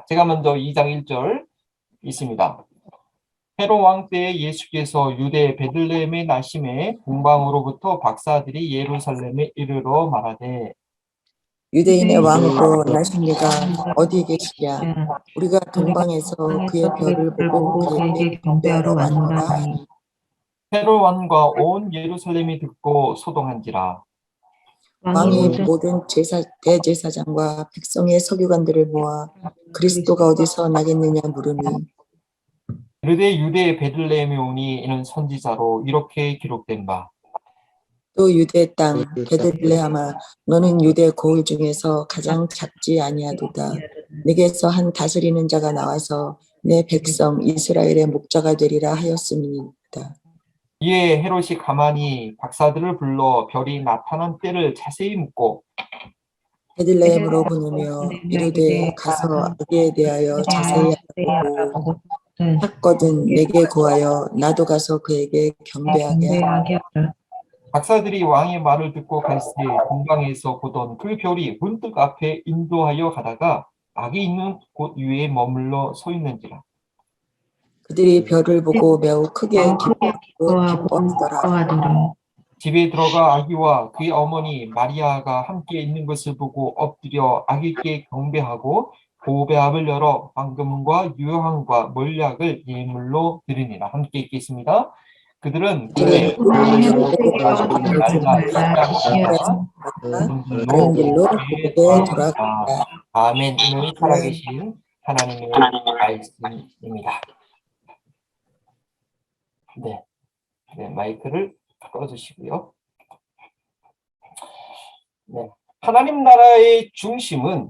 제가 먼저 2장 1절 있습니다. 헤롯 왕 때에 예수께서 유대 베들레헴에 나심에 동방으로부터 박사들이 예루살렘에 이르러 말하되 유대인의 왕으로 나신 이가 어디 계시랴? 우리가 동방에서 그의 별을 보고 그에게 경배하러 왔노라 하니. 헤롯 왕과 온 예루살렘이 듣고 소동한지라. 왕이 모든 대제사장과 백성의 서기관들을 모아 그리스도가 어디서 나겠느냐 물으니 이르되 유대 베들레헴에 오니 이는 선지자로 이렇게 기록된 바. 또 유대 땅 베들레헴아 너는 유대 고을 중에서 가장 작지 아니하도다. 내게서 한 다스리는 자가 나와서 내 백성 이스라엘의 목자가 되리라 하였음이니이다. 이에 헤롯이 가만히 박사들을 불러 별이 나타난 때를 자세히 묻고 베들레헴으로 보내며 이르되 가서 아기에 대하여 자세히 알아보고 찾거든 내게 구하여 나도 가서 그에게 경배하게 하라. 박사들이 왕의 말을 듣고 갈새 동방에서 보던 그 별이 문득 앞에 인도하여 가다가 악이 있는 곳 위에 머물러 서 있는지라. 그들이 별을 보고 매우 크게 기뻐하더라. 집에 들어가 아기와 그의 어머니 마리아가 함께 있는 것을 보고 엎드려 아기께 경배하고 보배압을 열어 황금과 유황과 몰약을 예물로 드리니라. 함께 읽겠습니다. 그들은 그의 다른 길로 돌아간다. 아멘. 이는 살아계신 하나님의 말씀입니다. 네, 마이크를 꺼주시고요. 네, 하나님 나라의 중심은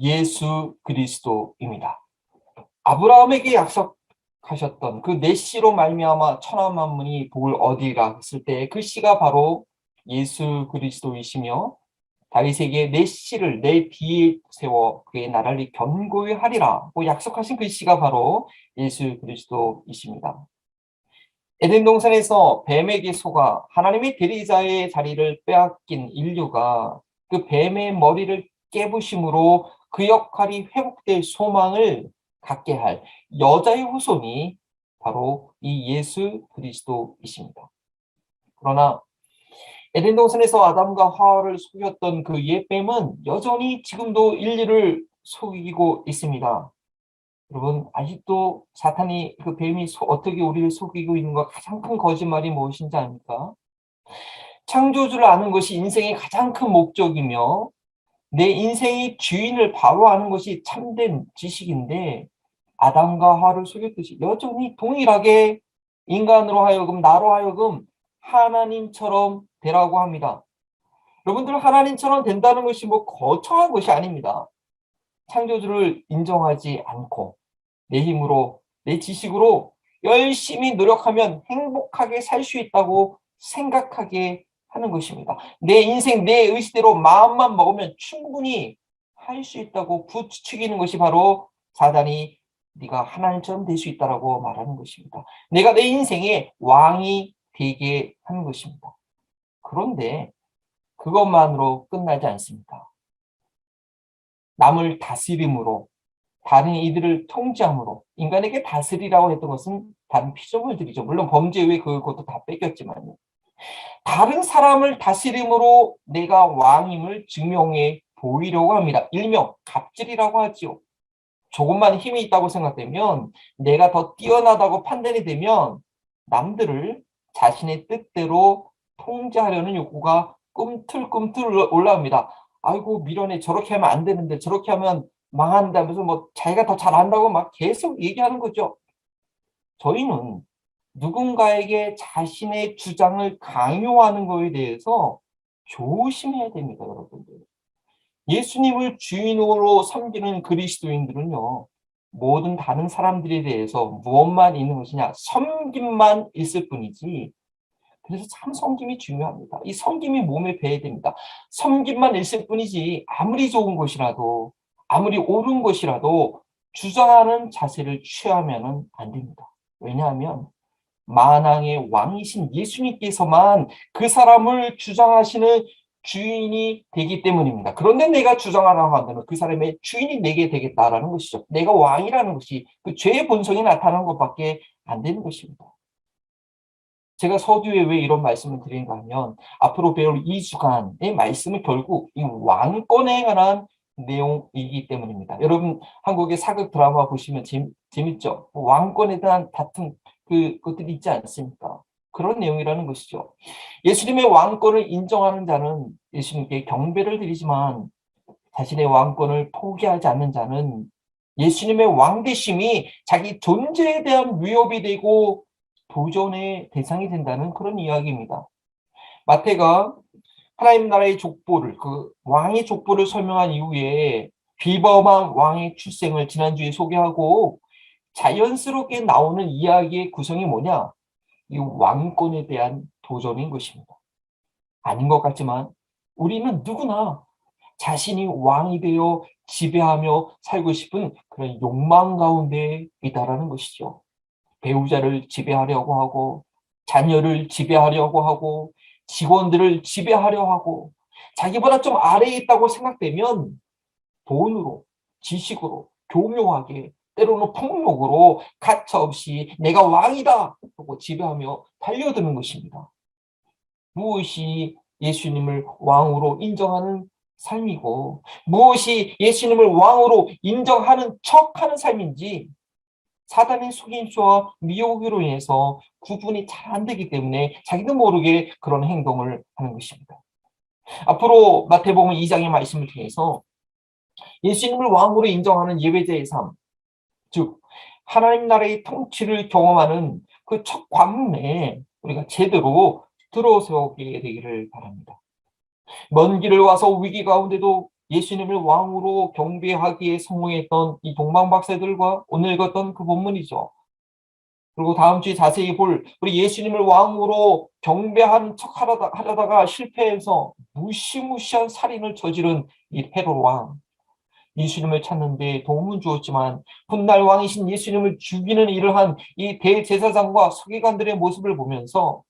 예수 그리스도입니다. 아브라함에게 약속하셨던 그 내 씨로 말미암아 천하 만민이 복을 얻으리라 했을 때 그 씨가 바로 예수 그리스도이시며 다윗에게 내 씨를 내 뒤에 세워 그의 나라를 견고히 하리라고 약속하신 그 씨가 바로 예수 그리스도이십니다. 에덴 동산에서 뱀에게 속아 하나님의 대리자의 자리를 빼앗긴 인류가 그 뱀의 머리를 깨부심으로 그 역할이 회복될 소망을 갖게 할 여자의 후손이 바로 이 예수 그리스도이십니다. 그러나 에덴 동산에서 아담과 하와를 속였던 그 옛뱀은 여전히 지금도 인류를 속이고 있습니다. 여러분, 아직도 사탄이 그 뱀이 어떻게 우리를 속이고 있는 가 가장 큰 거짓말이 무엇인지 아닙니까? 창조주를 아는 것이 인생의 가장 큰 목적이며 내 인생의 주인을 바로 아는 것이 참된 지식인데 아담과 하와를 속였듯이 여전히 동일하게 인간으로 하여금 나로 하여금 하나님처럼 되라고 합니다. 여러분들 하나님처럼 된다는 것이 뭐 거창한 것이 아닙니다. 창조주를 인정하지 않고 내 힘으로 내 지식으로 열심히 노력하면 행복하게 살 수 있다고 생각하게 하는 것입니다. 내 인생 내 의지대로 마음만 먹으면 충분히 할 수 있다고 부추기는 것이 바로 사단이 네가 하나님처럼 될 수 있다라고 말하는 것입니다. 내가 내 인생의 왕이 되게 하는 것입니다. 그런데 그것만으로 끝나지 않습니다. 남을 다스림으로 다른 이들을 통제함으로 인간에게 다스리라고 했던 것은 다른 피조물들이죠. 물론 범죄 외에 그것도 다 뺏겼지만요. 다른 사람을 다스림으로 내가 왕임을 증명해 보이려고 합니다. 일명 갑질이라고 하지요. 조금만 힘이 있다고 생각되면 내가 더 뛰어나다고 판단이 되면 남들을 자신의 뜻대로 통제하려는 욕구가 꿈틀꿈틀 올라옵니다. 아이고 미련해 저렇게 하면 안 되는데 저렇게 하면 망한다면서 뭐 자기가 더 잘한다고 막 계속 얘기하는 거죠. 저희는 누군가에게 자신의 주장을 강요하는 것에 대해서 조심해야 됩니다, 여러분들. 예수님을 주인으로 섬기는 그리스도인들은요, 모든 다른 사람들에 대해서 무엇만 있는 것이냐, 섬김만 있을 뿐이지. 그래서 참 섬김이 중요합니다. 이 섬김이 몸에 배야 됩니다. 섬김만 있을 뿐이지 아무리 좋은 것이라도 아무리 옳은 것이라도 주장하는 자세를 취하면 안 됩니다. 왜냐하면 만왕의 왕이신 예수님께서만 그 사람을 주장하시는 주인이 되기 때문입니다. 그런데 내가 주장하라고 한다면 그 사람의 주인이 내게 되겠다라는 것이죠. 내가 왕이라는 것이 그 죄의 본성이 나타나는 것밖에 안 되는 것입니다. 제가 서두에 왜 이런 말씀을 드리는가 하면 앞으로 배울 2주간의 말씀은 결국 이 왕권에 관한 내용이기 때문입니다. 여러분 한국의 사극 드라마 보시면 재밌죠? 왕권에 대한 다툼 그것들이 있지 않습니까? 그런 내용이라는 것이죠. 예수님의 왕권을 인정하는 자는 예수님께 경배를 드리지만 자신의 왕권을 포기하지 않는 자는 예수님의 왕되심이 자기 존재에 대한 위협이 되고 도전의 대상이 된다는 그런 이야기입니다. 마태가 하나님 나라의 족보를, 그 왕의 족보를 설명한 이후에 비범한 왕의 출생을 지난주에 소개하고 자연스럽게 나오는 이야기의 구성이 뭐냐? 이 왕권에 대한 도전인 것입니다. 아닌 것 같지만 우리는 누구나 자신이 왕이 되어 지배하며 살고 싶은 그런 욕망 가운데 있다라는 것이죠. 배우자를 지배하려고 하고 자녀를 지배하려고 하고 직원들을 지배하려 하고 자기보다 좀 아래에 있다고 생각되면 돈으로, 지식으로, 교묘하게 때로는 폭력으로 가차없이 내가 왕이다 하고 지배하며 달려드는 것입니다. 무엇이 예수님을 왕으로 인정하는 삶이고 무엇이 예수님을 왕으로 인정하는 척하는 삶인지 사단의 속임수와 미혹으로 인해서 구분이 잘 안 되기 때문에 자기도 모르게 그런 행동을 하는 것입니다. 앞으로 마태복음 2장의 말씀을 통해서 예수님을 왕으로 인정하는 예배자의 삶, 즉 하나님 나라의 통치를 경험하는 그 첫 관문에 우리가 제대로 들어서게 되기를 바랍니다. 먼 길을 와서 위기 가운데도 예수님을 왕으로 경배하기에 성공했던 이 동방박사들과 오늘 읽었던 그 본문이죠. 그리고 다음 주에 자세히 볼 우리 예수님을 왕으로 경배하는 척 하려다가 실패해서 무시무시한 살인을 저지른 이 헤롯 왕. 예수님을 찾는 데 도움은 주었지만 훗날 왕이신 예수님을 죽이는 일을 한 이 대제사장과 서기관들의 모습을 보면서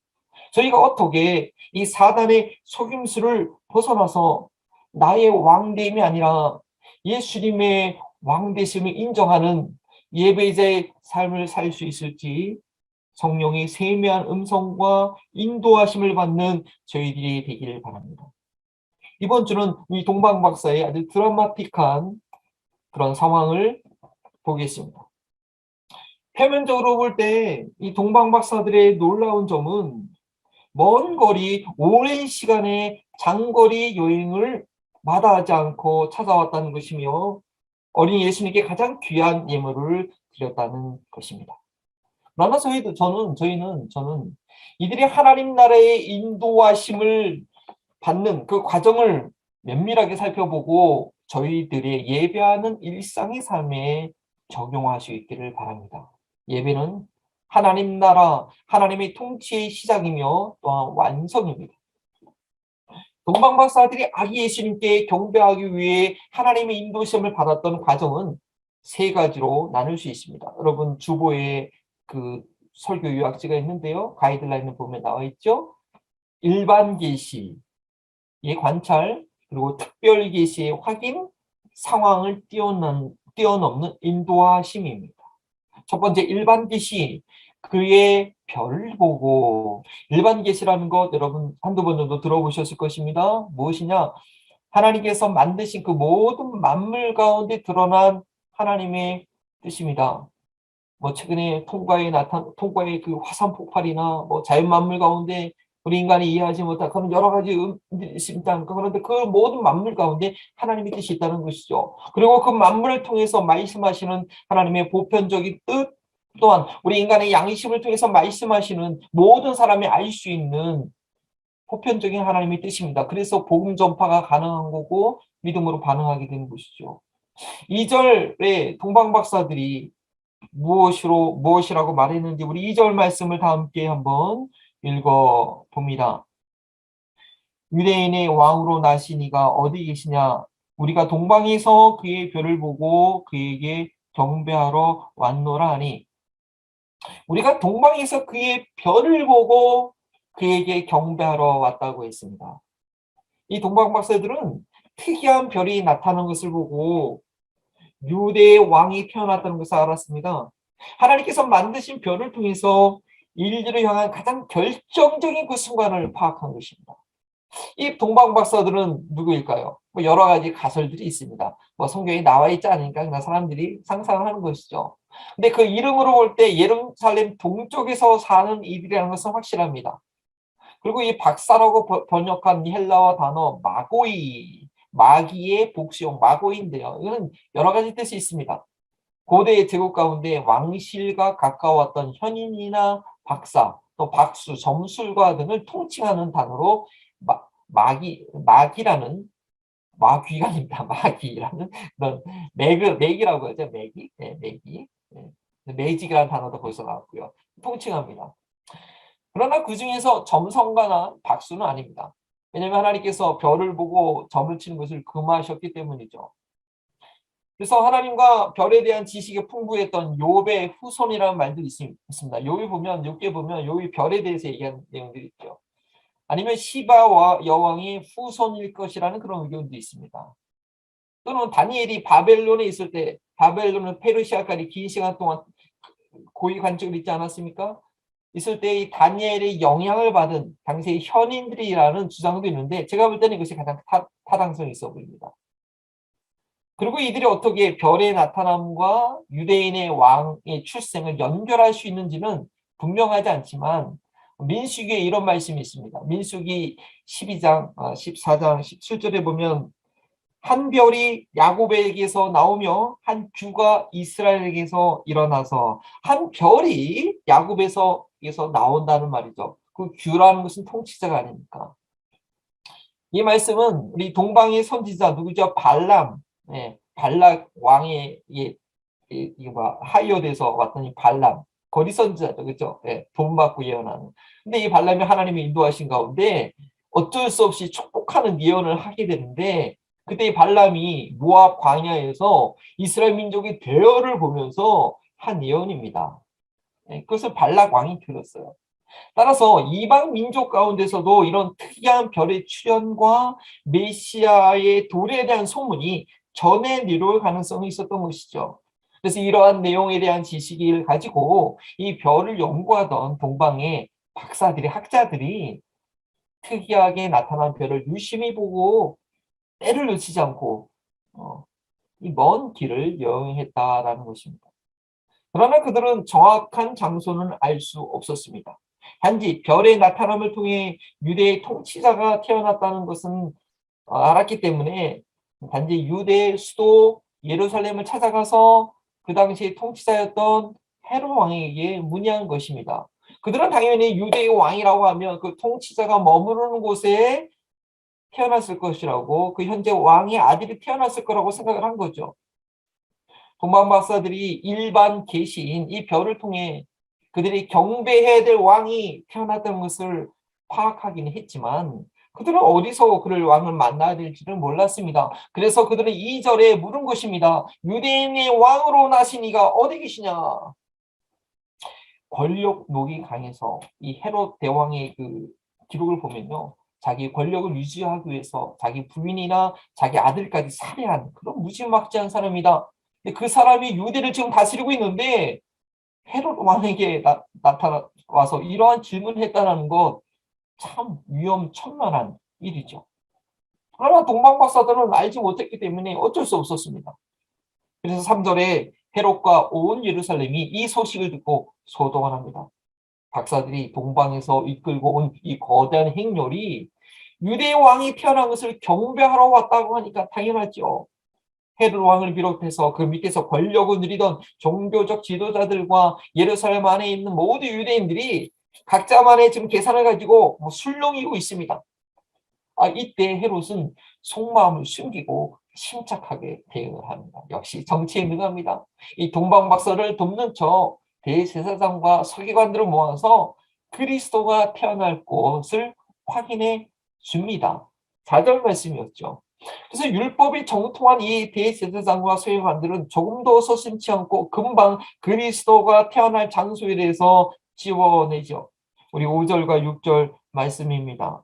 저희가 어떻게 이 사단의 속임수를 벗어나서 나의 왕됨이 아니라 예수님의 왕되심을 인정하는 예배자의 삶을 살 수 있을지 성령의 세미한 음성과 인도하심을 받는 저희들이 되기를 바랍니다. 이번 주는 이 동방박사의 아주 드라마틱한 그런 상황을 보겠습니다. 표면적으로 볼 때 이 동방박사들의 놀라운 점은 먼 거리, 오랜 시간의 장거리 여행을 마다하지 않고 찾아왔다는 것이며 어린 예수님께 가장 귀한 예물을 드렸다는 것입니다. 그러나 저는 이들이 하나님 나라의 인도하심을 받는 그 과정을 면밀하게 살펴보고 저희들의 예배하는 일상의 삶에 적용할 수 있기를 바랍니다. 예배는 하나님 나라, 하나님의 통치의 시작이며 또한 완성입니다. 동방박사들이 아기 예수님께 경배하기 위해 하나님의 인도심을 받았던 과정은 세 가지로 나눌 수 있습니다. 여러분 주보에 그 설교 요약지가 있는데요. 가이드라인을 보면 나와 있죠. 일반 계시의 관찰, 그리고 특별 계시의 확인, 상황을 뛰어넘는 인도하심입니다. 첫 번째 일반 계시, 그의 별을 보고. 일반 계시라는 것 여러분 한두 번 정도 들어보셨을 것입니다. 무엇이냐? 하나님께서 만드신 그 모든 만물 가운데 드러난 하나님의 뜻입니다. 뭐 최근에 통과의 그 화산 폭발이나 뭐 자연 만물 가운데 우리 인간이 이해하지 못한 그런 여러 가지 의미들이 있습니다. 그런데 그 모든 만물 가운데 하나님의 뜻이 있다는 것이죠. 그리고 그 만물을 통해서 말씀하시는 하나님의 보편적인 뜻, 또한 우리 인간의 양심을 통해서 말씀하시는 모든 사람이 알 수 있는 보편적인 하나님의 뜻입니다. 그래서 복음 전파가 가능한 거고 믿음으로 반응하게 되는 것이죠. 2절에 동방박사들이 무엇이라고 말했는지 우리 2절 말씀을 다 함께 한번 읽어 봅니다. 유대인의 왕으로 나신 이가 어디 계시냐? 우리가 동방에서 그의 별을 보고 그에게 경배하러 왔노라 하니. 우리가 동방에서 그의 별을 보고 그에게 경배하러 왔다고 했습니다. 이 동방 박사들은 특이한 별이 나타나는 것을 보고 유대의 왕이 태어났다는 것을 알았습니다. 하나님께서 만드신 별을 통해서 인류를 향한 가장 결정적인 그 순간을 파악한 것입니다. 이 동방 박사들은 누구일까요? 뭐 여러 가지 가설들이 있습니다. 뭐 성경에 나와 있지 않으니까 그냥 사람들이 상상을 하는 것이죠. 근데 그 이름으로 볼 때 예루살렘 동쪽에서 사는 이들이라는 것은 확실합니다. 그리고 이 박사라고 번역한 헬라어 단어 마고이, 마기의 복수형 마고이인데요. 이거는 여러 가지 뜻이 있습니다. 고대의 제국 가운데 왕실과 가까웠던 현인이나 박사, 또 박수, 점술가 등을 통칭하는 단어로 마기라는 마귀가 아닙니다. 마귀라는 그런 매기라고 하죠. 매기, 네, 매기, 네. 매직이라는 단어도 거기서 나왔고요. 통칭합니다. 그러나 그 중에서 점성가나 박수는 아닙니다. 왜냐하면 하나님께서 별을 보고 점을 치는 것을 금하셨기 때문이죠. 그래서 하나님과 별에 대한 지식이 풍부했던 욥의 후손이라는 말도 있습니다. 욥에 보면 욥이 별에 대해서 얘기하는 내용들이 있죠. 아니면 시바와 여왕이 후손일 것이라는 그런 의견도 있습니다. 또는 다니엘이 바벨론에 있을 때 바벨론은 페르시아까지 긴 시간 동안 고위 관직을 있지 않았습니까? 있을 때 이 다니엘의 영향을 받은 당시의 현인들이라는 주장도 있는데 제가 볼 때는 이것이 가장 타당성이 있어 보입니다. 그리고 이들이 어떻게 별의 나타남과 유대인의 왕의 출생을 연결할 수 있는지는 분명하지 않지만 민수기에 이런 말씀이 있습니다. 민수기 12장, 14장 17절에 보면 한 별이 야곱에게서 나오며 한 규가 이스라엘에게서 일어나서 한 별이 야곱에서 나온다는 말이죠. 그 규라는 것은 통치자가 아닙니까? 이 말씀은 우리 동방의 선지자 누구죠? 발람, 발락 왕의 하이어에서 왔던 이 발람, 거리 선지자죠, 그렇죠? 돈 받고 예언하는. 근데 이 발람이 하나님의 인도하신 가운데 어쩔 수 없이 축복하는 예언을 하게 되는데 그때 이 발람이 모압 광야에서 이스라엘 민족의 대열을 보면서 한 예언입니다. 그것을 발락 왕이 들었어요. 따라서 이방 민족 가운데서도 이런 특이한 별의 출현과 메시아의 도래에 대한 소문이 전해 내려올 가능성이 있었던 것이죠. 그래서 이러한 내용에 대한 지식을 가지고 이 별을 연구하던 동방의 박사들이, 학자들이 특이하게 나타난 별을 유심히 보고 때를 놓치지 않고 이 먼 길을 여행했다라는 것입니다. 그러나 그들은 정확한 장소는 알 수 없었습니다. 단지 별의 나타남을 통해 유대의 통치자가 태어났다는 것은 알았기 때문에 단지 유대의 수도 예루살렘을 찾아가서 그 당시의 통치자였던 헤롯 왕에게 문의한 것입니다. 그들은 당연히 유대의 왕이라고 하면 그 통치자가 머무르는 곳에 태어났을 것이라고, 그 현재 왕의 아들이 태어났을 거라고 생각을 한 거죠. 동방 박사들이 일반 계시인 이 별을 통해 그들이 경배해야 될 왕이 태어났다는 것을 파악하기는 했지만 그들은 어디서 그를 왕을 만나야 될지를 몰랐습니다. 그래서 그들은 2절에 물은 것입니다. 유대인의 왕으로 나신 이가 어디 계시냐? 권력욕이 강해서 이 헤롯 대왕의 그 기록을 보면요. 자기 권력을 유지하기 위해서 자기 부인이나 자기 아들까지 살해한 그런 무지막지한 사람이다. 근데 그 사람이 유대를 지금 다스리고 있는데 헤롯 왕에게 나타나서 이러한 질문을 했다는 것 참 위험천만한 일이죠. 그러나 동방 박사들은 알지 못했기 때문에 어쩔 수 없었습니다. 그래서 3절에 헤롯과 온 예루살렘이 이 소식을 듣고 소동을 합니다. 박사들이 동방에서 이끌고 온 이 거대한 행렬이 유대 왕이 태어난 것을 경배하러 왔다고 하니까 당연하죠. 헤롯 왕을 비롯해서 그 밑에서 권력을 누리던 종교적 지도자들과 예루살렘 안에 있는 모든 유대인들이 각자만의 지금 계산을 가지고 술렁이고 있습니다. 이때 헤롯은 속마음을 숨기고 침착하게 대응을 합니다. 역시 정치에 능합니다. 이 동방 박사를 돕는 저 대제사장과 서기관들을 모아서 그리스도가 태어날 곳을 확인해 줍니다. 4절 말씀이었죠. 그래서 율법이 정통한 이 대제사장과 서기관들은 조금도 서슴지 않고 금방 그리스도가 태어날 장소에 대해서 지워내죠. 우리 5절과 6절 말씀입니다.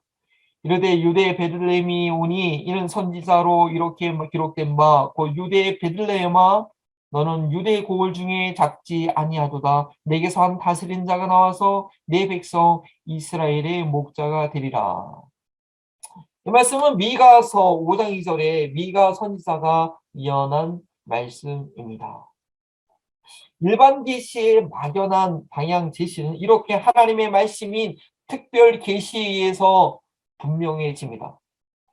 이르되 유대 베들레헴이 오니 이는 선지자로 이렇게 기록된 바 곧 유대 베들레헴아 너는 유대 고을 중에 작지 아니하도다. 내게서 한 다스린 자가 나와서 내 백성 이스라엘의 목자가 되리라. 이 말씀은 미가서 5장 2절에 미가 선지자가 예언한 말씀입니다. 일반 계시의 막연한 방향 제시는 이렇게 하나님의 말씀인 특별 계시에 의해서 분명해집니다.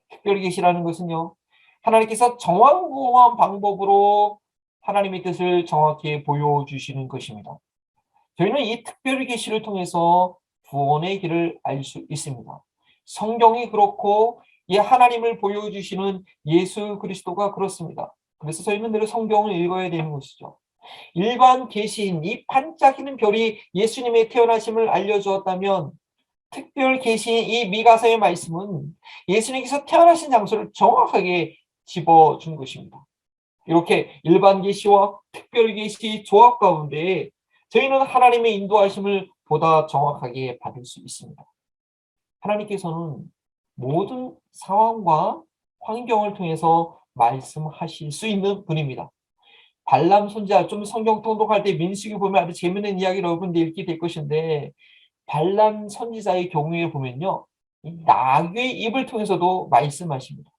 특별 계시라는 것은요, 하나님께서 정황공한 방법으로 하나님의 뜻을 정확히 보여주시는 것입니다. 저희는 이 특별 계시를 통해서 구원의 길을 알 수 있습니다. 성경이 그렇고 이 하나님을 보여주시는 예수 그리스도가 그렇습니다. 그래서 저희는 늘 성경을 읽어야 되는 것이죠. 일반 계시인 이 반짝이는 별이 예수님의 태어나심을 알려주었다면 특별 계시인 이 미가서의 말씀은 예수님께서 태어나신 장소를 정확하게 집어준 것입니다. 이렇게 일반 계시와 특별 계시 조합 가운데 저희는 하나님의 인도하심을 보다 정확하게 받을 수 있습니다. 하나님께서는 모든 상황과 환경을 통해서 말씀하실 수 있는 분입니다. 발람 선지자, 좀 성경 통독할 때 민수기 보면 아주 재미있는 이야기를 여러분들 읽게 될 것인데, 발람 선지자의 경우에 보면요, 나귀의 입을 통해서도 말씀하십니다.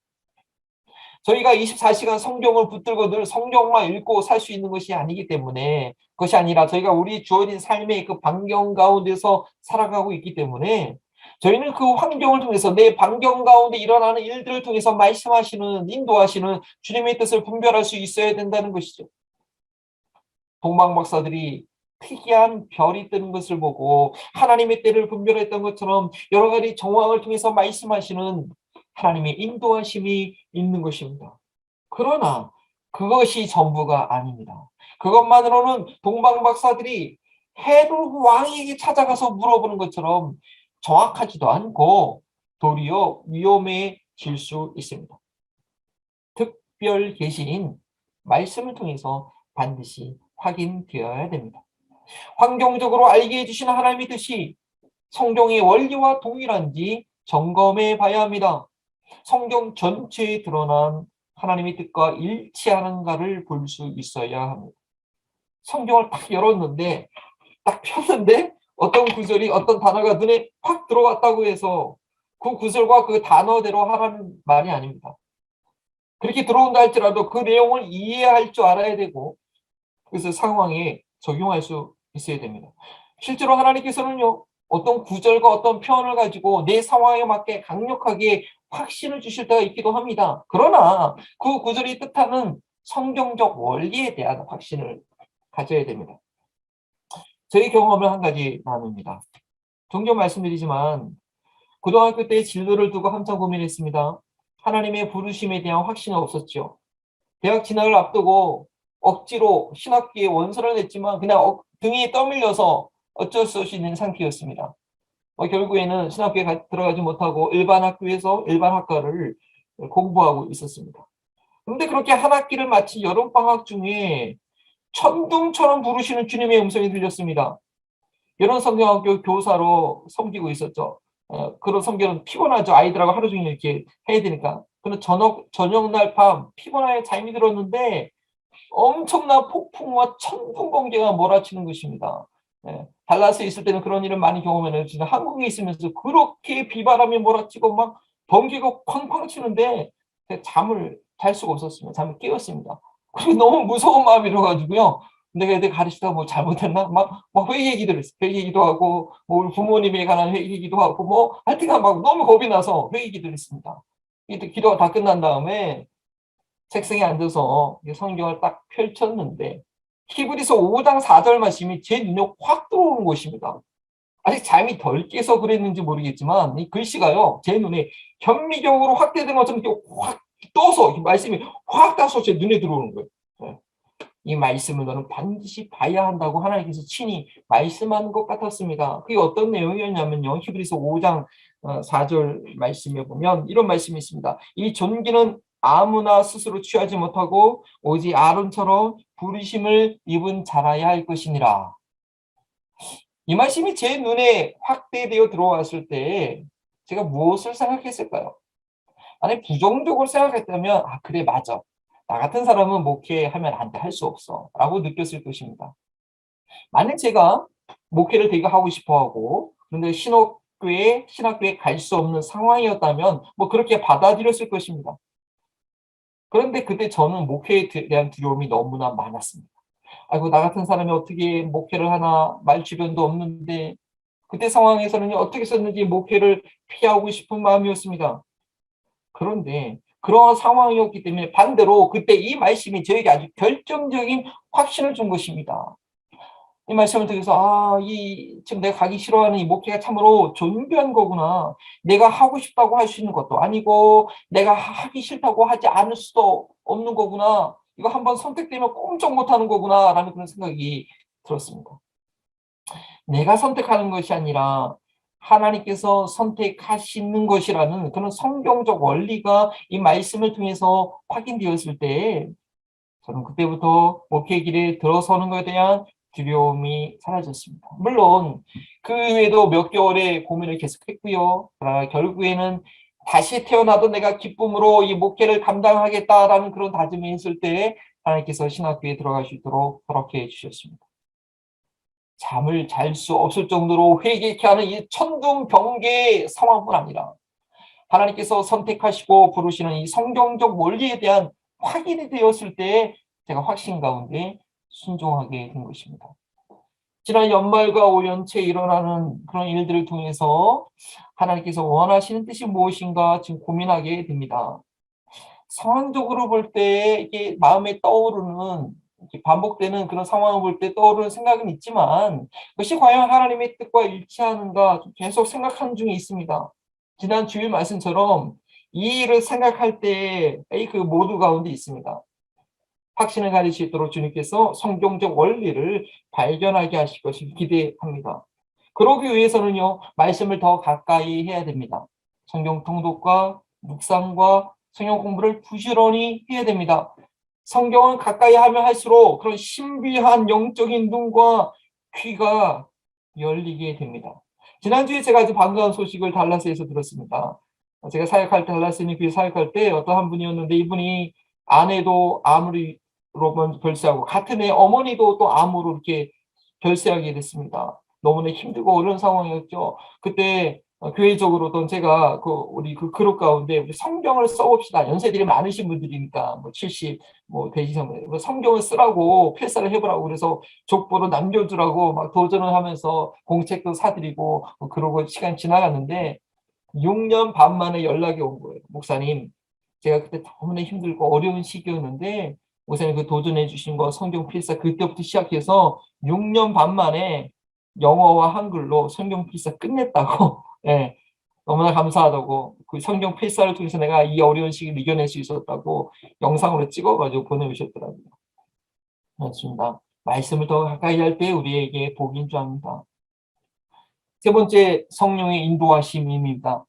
저희가 24시간 성경을 붙들고 늘 성경만 읽고 살 수 있는 것이 아니기 때문에, 그것이 아니라 저희가 우리 주어진 삶의 그 반경 가운데서 살아가고 있기 때문에 저희는 그 환경을 통해서 내 반경 가운데 일어나는 일들을 통해서 말씀하시는, 인도하시는 주님의 뜻을 분별할 수 있어야 된다는 것이죠. 동방 박사들이 특이한 별이 뜨는 것을 보고 하나님의 때를 분별했던 것처럼 여러 가지 정황을 통해서 말씀하시는 하나님의 인도하심이 있는 것입니다. 그러나 그것이 전부가 아닙니다. 그것만으로는 동방 박사들이 헤롯 왕에게 찾아가서 물어보는 것처럼 정확하지도 않고 도리어 위험해질 수 있습니다. 특별 계시인 말씀을 통해서 반드시 확인되어야 됩니다. 환경적으로 알게 해주시는 하나님의 뜻이 성경의 원리와 동일한지 점검해 봐야 합니다. 성경 전체에 드러난 하나님의 뜻과 일치하는가를 볼 수 있어야 합니다. 성경을 딱 열었는데, 딱 폈는데 어떤 구절이, 어떤 단어가 눈에 확 들어왔다고 해서 그 구절과 그 단어대로 하라는 말이 아닙니다. 그렇게 들어온다 할지라도 그 내용을 이해할 줄 알아야 되고 그래서 상황에 적용할 수 있어야 됩니다. 실제로 하나님께서는요, 어떤 구절과 어떤 표현을 가지고 내 상황에 맞게 강력하게 확신을 주실 때가 있기도 합니다. 그러나 그 구절이 뜻하는 성경적 원리에 대한 확신을 가져야 됩니다. 저희 경험을 한 가지 나눕니다. 종종 말씀드리지만 고등학교 때 진로를 두고 한참 고민했습니다. 하나님의 부르심에 대한 확신이 없었죠. 대학 진학을 앞두고 억지로 신학기에 원서를 냈지만 그냥 등이 떠밀려서 어쩔 수 없이 있는 상태였습니다. 결국에는 신학교에 들어가지 못하고 일반 학교에서 일반 학과를 공부하고 있었습니다. 그런데 그렇게 한 학기를 마친 여름방학 중에 천둥처럼 부르시는 주님의 음성이 들렸습니다. 여름 성경학교 교사로 섬기고 있었죠. 그런 성경은 피곤하죠. 아이들하고 하루 종일 이렇게 해야 되니까. 그런데 저녁날 밤 피곤하게 잠이 들었는데 엄청난 폭풍과 천둥 번개가 몰아치는 것입니다. 달라스에 있을 때는 그런 일을 많이 경험했는데 한국에 있으면서 그렇게 비바람이 몰아치고 막 번개가 쾅쾅 치는데 잠을 잘 수가 없었습니다. 잠을 깨웠습니다. 그리고 너무 무서운 마음이 들어가지고요. 내가 애들 가르치다가 뭐 잘못했나? 막 회개 기도를 했어요. 회개 기도하고, 뭐 우리 부모님에 관한 회개 기도하고, 뭐, 하여튼간 막 너무 겁이 나서 회개 기도를 했습니다. 기도가 다 끝난 다음에 책상에 앉아서 성경을 딱 펼쳤는데, 히브리서 5장 4절 말씀이 제 눈에 확 들어오는 것입니다. 아직 잠이 덜 깨서 그랬는지 모르겠지만, 이 글씨가요, 제 눈에 현미경으로 확대된 것처럼 이렇게 확 떠서, 말씀이 확 따서 제 눈에 들어오는 거예요. 이 말씀을 너는 반드시 봐야 한다고 하나님께서 친히 말씀하는 것 같았습니다. 그게 어떤 내용이었냐면요. 히브리서 5장 4절 말씀에 보면 이런 말씀이 있습니다. 이 존귀는 아무나 스스로 취하지 못하고 오직 아론처럼 부르심을 입은 자라야 할 것이니라. 이 말씀이 제 눈에 확대되어 들어왔을 때 제가 무엇을 생각했을까요? 아니, 부정적으로 생각했다면, 아, 그래, 맞아. 나 같은 사람은 목회하면 안 돼, 할 수 없어. 라고 느꼈을 것입니다. 만약 제가 목회를 되게 하고 싶어 하고, 그런데 신학교에 갈 수 없는 상황이었다면, 뭐 그렇게 받아들였을 것입니다. 그런데 그때 저는 목회에 대한 두려움이 너무나 많았습니다. 아이고, 나 같은 사람이 어떻게 목회를 하나, 말 주변도 없는데, 그때 상황에서는 어떻게 썼는지 목회를 피하고 싶은 마음이었습니다. 그런데 그러한 상황이었기 때문에 반대로 그때 이 말씀이 저에게 아주 결정적인 확신을 준 것입니다. 이 말씀을 통해서 지금 내가 가기 싫어하는 이 목회가 참으로 존귀한 거구나. 내가 하고 싶다고 할 수 있는 것도 아니고 내가 하기 싫다고 하지 않을 수도 없는 거구나. 이거 한번 선택되면 꼼짝 못하는 거구나라는 그런 생각이 들었습니다. 내가 선택하는 것이 아니라 하나님께서 선택하시는 것이라는 그런 성경적 원리가 이 말씀을 통해서 확인되었을 때 저는 그때부터 목회 길에 들어서는 것에 대한 두려움이 사라졌습니다. 물론 그 이후에도 몇 개월의 고민을 계속했고요. 그러나 결국에는 다시 태어나도 내가 기쁨으로 이 목회를 감당하겠다라는 그런 다짐이 있을 때 하나님께서 신학교에 들어갈 수 있도록 허락해 주셨습니다. 잠을 잘 수 없을 정도로 회개케 하는 이 천둥번개의 상황뿐 아니라 하나님께서 선택하시고 부르시는 이 성경적 원리에 대한 확인이 되었을 때 제가 확신 가운데 순종하게 된 것입니다. 지난 연말과 올연초에 일어나는 그런 일들을 통해서 하나님께서 원하시는 뜻이 무엇인가 지금 고민하게 됩니다. 상황적으로 볼 때 이게 마음에 떠오르는 반복되는 그런 상황을 볼 때 떠오르는 생각은 있지만 그것이 과연 하나님의 뜻과 일치하는가 계속 생각하는 중에 있습니다. 지난 주일 말씀처럼 이 일을 생각할 때의 그 모두 가운데 있습니다. 확신을 가질 수 있도록 주님께서 성경적 원리를 발견하게 하실 것을 기대합니다. 그러기 위해서는요, 말씀을 더 가까이 해야 됩니다. 성경 통독과 묵상과 성경 공부를 부지런히 해야 됩니다. 성경을 가까이 하면 할수록 그런 신비한 영적인 눈과 귀가 열리게 됩니다. 지난주에 제가 아주 반가운 소식을 달라스에서 들었습니다. 제가 사역할 때, 달라스에 있는 교회 사역할 때 어떤 한 분이었는데 이분이 아내도 암으로 별세하고 같은 해 어머니도 또 암으로 이렇게 별세하게 됐습니다. 너무나 힘들고 어려운 상황이었죠. 그때 교회적으로도 제가 우리 그 그룹 가운데 우리 성경을 써봅시다. 연세들이 많으신 분들이니까 뭐 70 되시면 성경을 쓰라고 필사를 해보라고 그래서 족보로 남겨주라고 막 도전을 하면서 공책도 사드리고 그러고 시간 지나갔는데 6년 반 만에 연락이 온 거예요. 목사님, 제가 그때 너무나 힘들고 어려운 시기였는데 목사님 그 도전해 주신 거 성경 필사 그때부터 시작해서 6년 반 만에 영어와 한글로 성경 필사 끝냈다고. 예, 너무나 감사하다고. 그 성경 필사를 통해서 내가 이 어려운 시기를 이겨낼 수 있었다고 영상으로 찍어가지고 보내주셨더라고요. 맞습니다. 말씀을 더 가까이 할 때 우리에게 복인 줄 압니다. 세 번째, 성령의 인도하심입니다.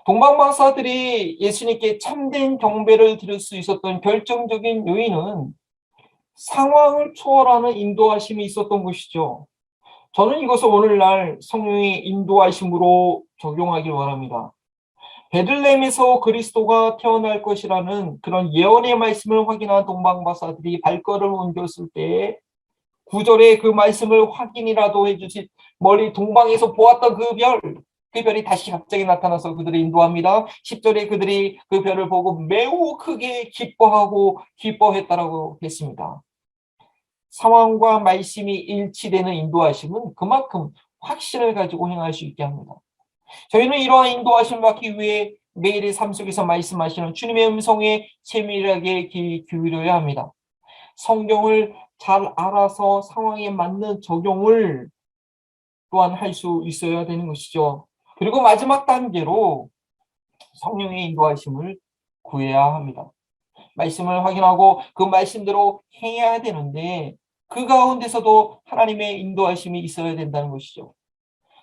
동방박사들이 예수님께 참된 경배를 드릴 수 있었던 결정적인 요인은 상황을 초월하는 인도하심이 있었던 것이죠. 저는 이것을 오늘날 성령의 인도하심으로 적용하길 원합니다. 베들레헴에서 그리스도가 태어날 것이라는 그런 예언의 말씀을 확인한 동방박사들이 발걸음을 옮겼을 때 9절에 그 말씀을 확인이라도 해주신 멀리 동방에서 보았던 그 별이 다시 갑자기 나타나서 그들을 인도합니다. 10절에 그들이 그 별을 보고 매우 크게 기뻐했다라고 했습니다. 상황과 말씀이 일치되는 인도하심은 그만큼 확신을 가지고 행할 수 있게 합니다. 저희는 이러한 인도하심을 받기 위해 매일의 삶 속에서 말씀하시는 주님의 음성에 세밀하게 귀 기울여야 합니다. 성경을 잘 알아서 상황에 맞는 적용을 또한 할 수 있어야 되는 것이죠. 그리고 마지막 단계로 성령의 인도하심을 구해야 합니다. 말씀을 확인하고 그 말씀대로 행해야 되는데 그 가운데서도 하나님의 인도하심이 있어야 된다는 것이죠.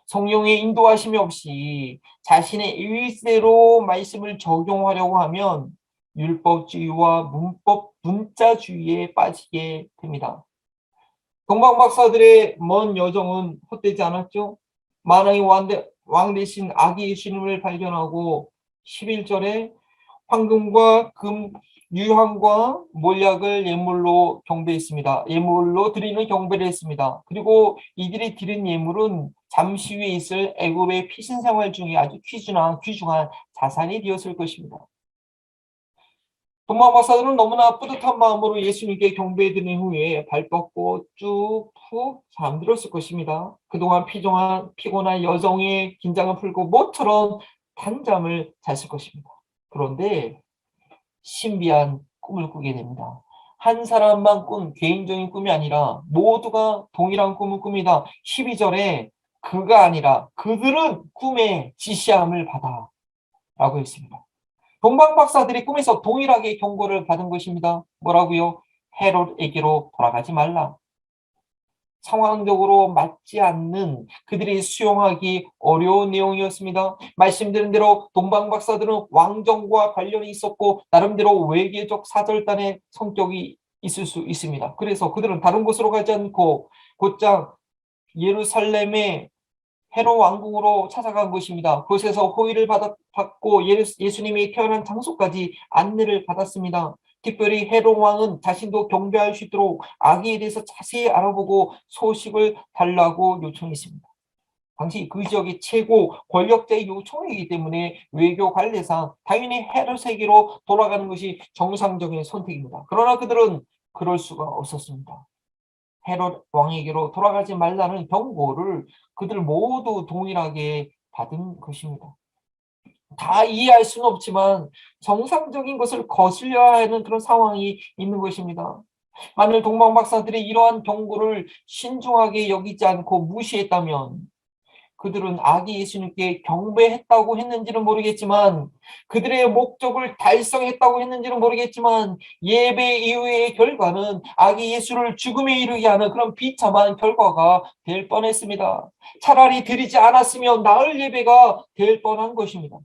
성령의 인도하심이 없이 자신의 의지대로 말씀을 적용하려고 하면 율법주의와 문자주의에 빠지게 됩니다. 동방박사들의 먼 여정은 헛되지 않았죠. 만왕이 왕 대신 아기 예수님을 발견하고 11절에 황금과 금, 유향과 몰약을 예물로 경배했습니다. 예물로 드리는 경배를 했습니다. 그리고 이들이 드린 예물은 잠시 후에 있을 애굽의 피신 생활 중에 아주 귀중한 자산이 되었을 것입니다. 동방 박사들은 너무나 뿌듯한 마음으로 예수님께 경배드린 후에 발 뻗고 쭉 잠들었을 것입니다. 그동안 피곤한 여정의 긴장을 풀고 모처럼 단잠을 잤을 것입니다. 그런데 신비한 꿈을 꾸게 됩니다. 한 사람만 개인적인 꿈이 아니라 모두가 동일한 꿈을 꿉니다. 12절에 그가 아니라 그들은 꿈에 지시함을 받아 라고 했습니다. 동방 박사들이 꿈에서 동일하게 경고를 받은 것입니다. 뭐라고요? 헤롯에게로 돌아가지 말라. 상황적으로 맞지 않는 그들이 수용하기 어려운 내용이었습니다. 말씀드린 대로 동방 박사들은 왕정과 관련이 있었고 나름대로 외계적 사절단의 성격이 있을 수 있습니다. 그래서 그들은 다른 곳으로 가지 않고 곧장 예루살렘의 헤롯 왕궁으로 찾아간 것입니다. 그곳에서 호의를 받고 예수님이 태어난 장소까지 안내를 받았습니다. 특별히 헤롯 왕은 자신도 경배할 수 있도록 아기에 대해서 자세히 알아보고 소식을 달라고 요청했습니다. 당시 그 지역의 최고 권력자의 요청이기 때문에 외교 관례상 당연히 헤롯에게로 돌아가는 것이 정상적인 선택입니다. 그러나 그들은 그럴 수가 없었습니다. 헤롯 왕에게로 돌아가지 말라는 경고를 그들 모두 동일하게 받은 것입니다. 다 이해할 수는 없지만 정상적인 것을 거슬려야 하는 그런 상황이 있는 것입니다. 만일 동방 박사들이 이러한 경고를 신중하게 여기지 않고 무시했다면 그들은 아기 예수님께 경배했다고 했는지는 모르겠지만 그들의 목적을 달성했다고 했는지는 모르겠지만 예배 이후의 결과는 아기 예수를 죽음에 이르게 하는 그런 비참한 결과가 될 뻔했습니다. 차라리 드리지 않았으면 나을 예배가 될 뻔한 것입니다.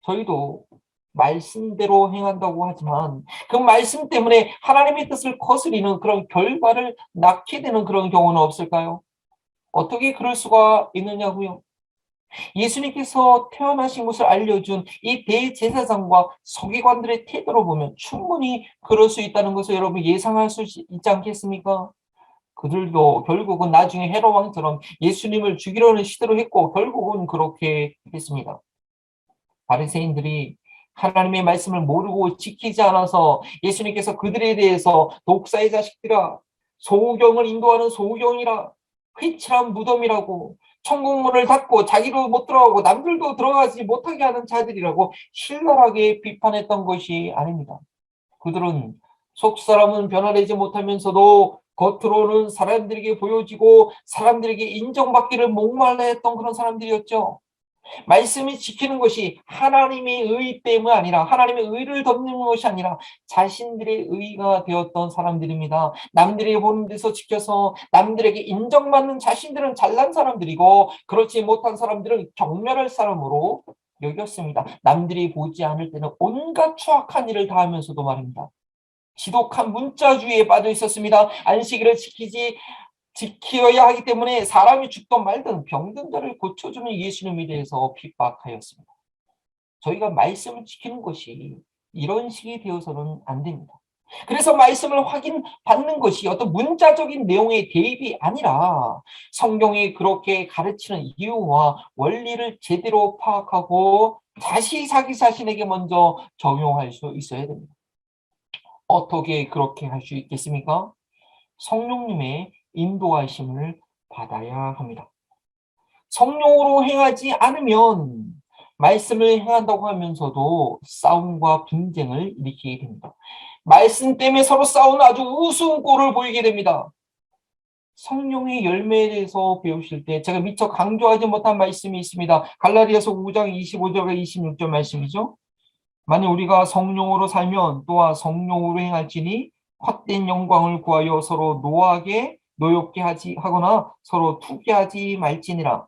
저희도 말씀대로 행한다고 하지만 그 말씀 때문에 하나님의 뜻을 거스리는 그런 결과를 낳게 되는 그런 경우는 없을까요? 어떻게 그럴 수가 있느냐고요? 예수님께서 태어나신 것을 알려준 이 대제사장과 서기관들의 태도로 보면 충분히 그럴 수 있다는 것을 여러분 예상할 수 있지 않겠습니까? 그들도 결국은 나중에 헤롯 왕처럼 예수님을 죽이려는 시도를 했고 결국은 그렇게 했습니다. 바리새인들이 하나님의 말씀을 모르고 지키지 않아서 예수님께서 그들에 대해서 독사의 자식들아, 소경을 인도하는 소경이라, 회칠한 무덤이라고, 천국문을 닫고 자기도 못 들어가고 남들도 들어가지 못하게 하는 자들이라고 신랄하게 비판했던 것이 아닙니다. 그들은 속사람은 변화되지 못하면서도 겉으로는 사람들에게 보여지고 사람들에게 인정받기를 목말라 했던 그런 사람들이었죠. 말씀을 지키는 것이 하나님의 의 때문이 아니라 하나님의 의를 덮는 것이 아니라 자신들의 의가 되었던 사람들입니다. 남들이 보는 데서 지켜서 남들에게 인정받는 자신들은 잘난 사람들이고 그렇지 못한 사람들은 경멸할 사람으로 여겼습니다. 남들이 보지 않을 때는 온갖 추악한 일을 다 하면서도 말입니다. 지독한 문자주의에 빠져 있었습니다. 안식일을 지켜야 하기 때문에 사람이 죽든 말든 병든 자를 고쳐주는 예수님에 대해서 핍박하였습니다. 저희가 말씀을 지키는 것이 이런 식이 되어서는 안 됩니다. 그래서 말씀을 확인받는 것이 어떤 문자적인 내용의 대입이 아니라 성경이 그렇게 가르치는 이유와 원리를 제대로 파악하고 다시 자기 자신에게 먼저 적용할 수 있어야 됩니다. 어떻게 그렇게 할 수 있겠습니까? 성령님의 인도하심을 받아야 합니다. 성령으로 행하지 않으면 말씀을 행한다고 하면서도 싸움과 분쟁을 일으키게 됩니다. 말씀 때문에 서로 싸우는 아주 우스운 꼴을 보이게 됩니다. 성령의 열매에 대해서 배우실 때 제가 미처 강조하지 못한 말씀이 있습니다. 갈라디아서 5장 25절과 26절 말씀이죠. 만약 우리가 성령으로 살면 또한 성령으로 행할지니 헛된 영광을 구하여 서로 노엽게 하거나 서로 투기하지 말지니라.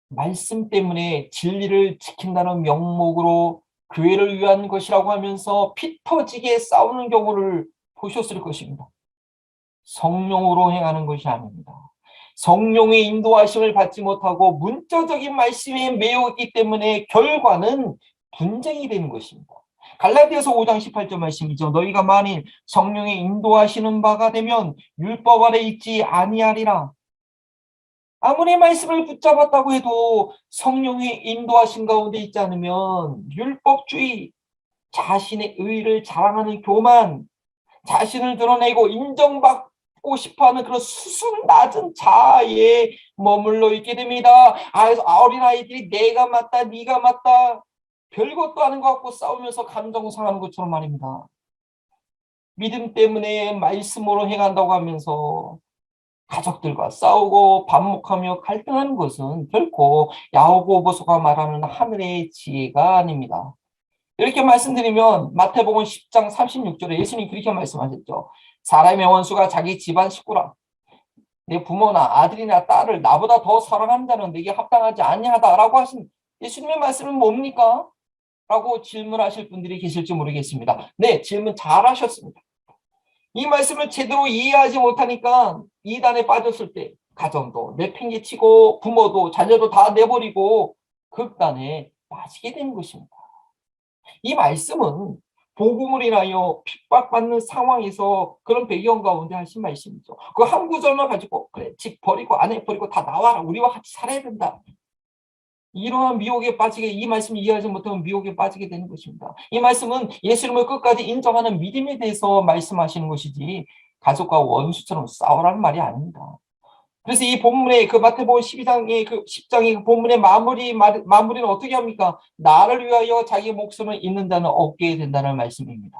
말씀 때문에 진리를 지킨다는 명목으로 교회를 위한 것이라고 하면서 피 터지게 싸우는 경우를 보셨을 것입니다. 성령으로 행하는 것이 아닙니다. 성령의 인도하심을 받지 못하고 문자적인 말씀에 매여 있기 때문에 결과는 분쟁이 되는 것입니다. 갈라디아서 5장 18절 말씀이죠. 너희가 만일 성령의 인도하시는 바가 되면 율법 아래 있지 아니하리라. 아무리 말씀을 붙잡았다고 해도 성령의 인도하신 가운데 있지 않으면 율법주의, 자신의 의를 자랑하는 교만, 자신을 드러내고 인정받고 싶어하는 그런 수준 낮은 자아에 머물러 있게 됩니다. 어린아이들이 내가 맞다, 네가 맞다, 별것도 아닌 것 같고 싸우면서 감정 상하는 것처럼 말입니다. 믿음 때문에 말씀으로 행한다고 하면서 가족들과 싸우고 반목하며 갈등하는 것은 결코 야고보서가 말하는 하늘의 지혜가 아닙니다. 이렇게 말씀드리면 마태복음 10장 36절에 예수님이 그렇게 말씀하셨죠. 사람의 원수가 자기 집안 식구라. 내 부모나 아들이나 딸을 나보다 더 사랑하는 자는 내게 합당하지 아니하다라고 하신 예수님의 말씀은 뭡니까? 라고 질문하실 분들이 계실지 모르겠습니다. 네, 질문 잘하셨습니다. 이 말씀을 제대로 이해하지 못하니까 이단에 빠졌을 때 가정도 내팽개치고 부모도 자녀도 다 내버리고 극단에 빠지게 되는 것입니다. 이 말씀은 복음을 인하여 핍박받는 상황에서 그런 배경 가운데 하신 말씀이죠. 그 한 구절만 가지고 그래 집 버리고 아내 버리고 다 나와라. 우리와 같이 살아야 된다. 이러한 미혹에 빠지게 이 말씀을 이해하지 못하면 미혹에 빠지게 되는 것입니다. 이 말씀은 예수님을 끝까지 인정하는 믿음에 대해서 말씀하시는 것이지 가족과 원수처럼 싸우라는 말이 아닙니다. 그래서 이 본문의 그 마태복음 12장의 그 10장의 그 본문의 마무리는 어떻게 합니까? 나를 위하여 자기 목숨을 잃는 자는 없게 된다는 말씀입니다.